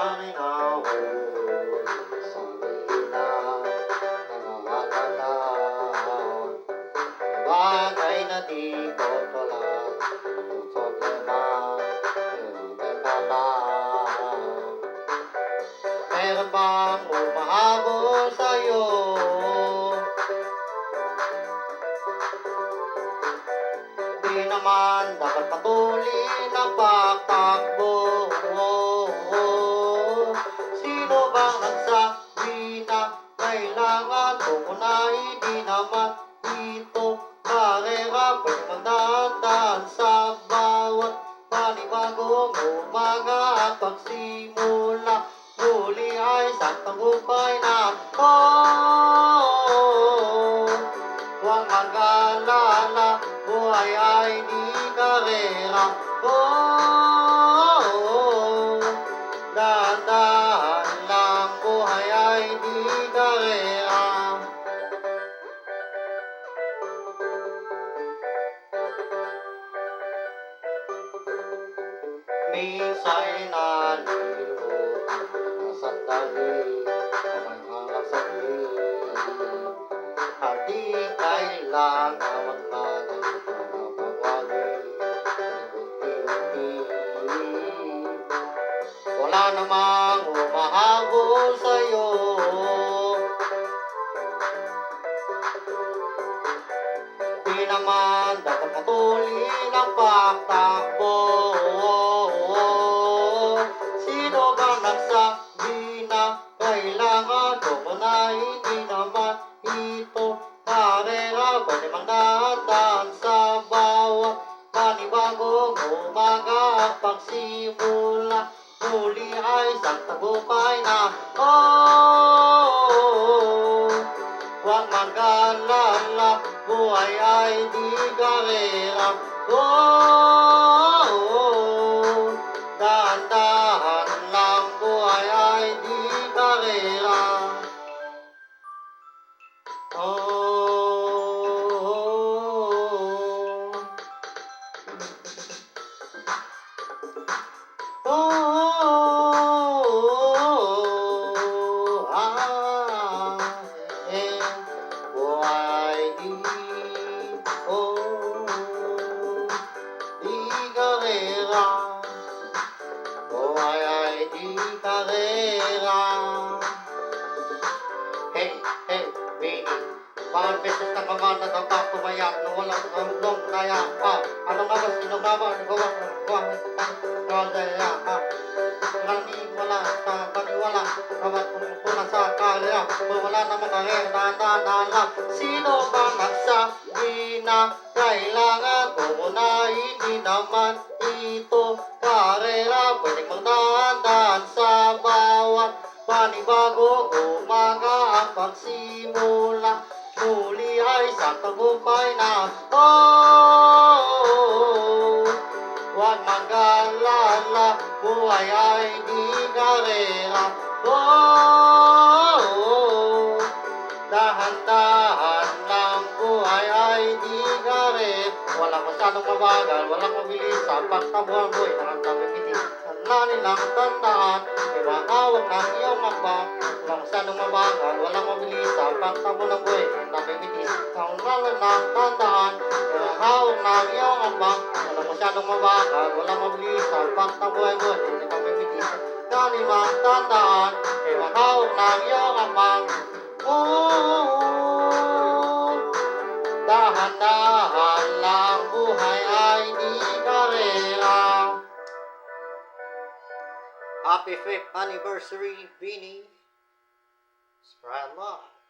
aking ahon sa ina namamalaga. Bagay na di ko tulad ng problema, pero teka lang. Meron bang umahabol sa'yo? Di naman dapat patuloy na pagtakbo. Sino bang nagsabi na kailangan tukunain? Di naman ito karera, pwede magdaan sa bawat panibagong umaga at pagsimula. Huli ay isang tagumpay na huwag mag-alala, buhay ay di karera. Dahan-dahan lang, buhay ay di karera. Minsa'y nalilito ang sandali, ang mga saglit, at di kailangan magmanang pangawagi, unti-unti. Wala namang umahabol sa'yo. Di naman dapat patuloy ng pagtakbo. Sino bang nagsabi na kailangan tukunain? Di naman ito karera, pwede magdaan sa bawat panibagong umaga at pagsimula. Huli ay isang tagumpay na huwag mag-alala, buhay ay di karera. Dahan-dahan lang, buhay ay di karera. Buhay di karera. Buhay ay di karera. Hey, hey, Winnie, bawat beses na kamanat ang papumayak na walang ramdong kaya pa. Ano nga ba, sino nga ba, nagawa ng kaldaya ka? Wala sa paniwala, bawat pumunta sa kalya, wala namang kahit dahan-dahan. Sino ba nagsabi na kailangan tukunain? Di naman ito karera, pwedeng magdahan-dahan sa bawat panibagong umaga at pagsimula. Muli ay isang tagumpay na huwag mag-alala, buhay ay di karera. Dahan-dahan lang, buhay ay di karera. Walang masyadong mabagal, walang mabilis sa pagtabuhan mo'y nakakapipiti. Hanlanin lang tandaan, ibahawag ng iyong makbang. Walang masyadong mabagal, walang mabilis sa pagtabuhan mo'y nakakapipiti. Hanlanin lang tandaan, ibahawag ng iyong makbang. Walang masyadong mabagal, walang mabilis sa pagtabuhan mo'y nakakapipiti. Hanlanin lang tandaan, ibahawag ng iyong makbang. Dahan-dahan lang, buhay ay di karera. Happy 5th anniversary, Vinny. Spread love.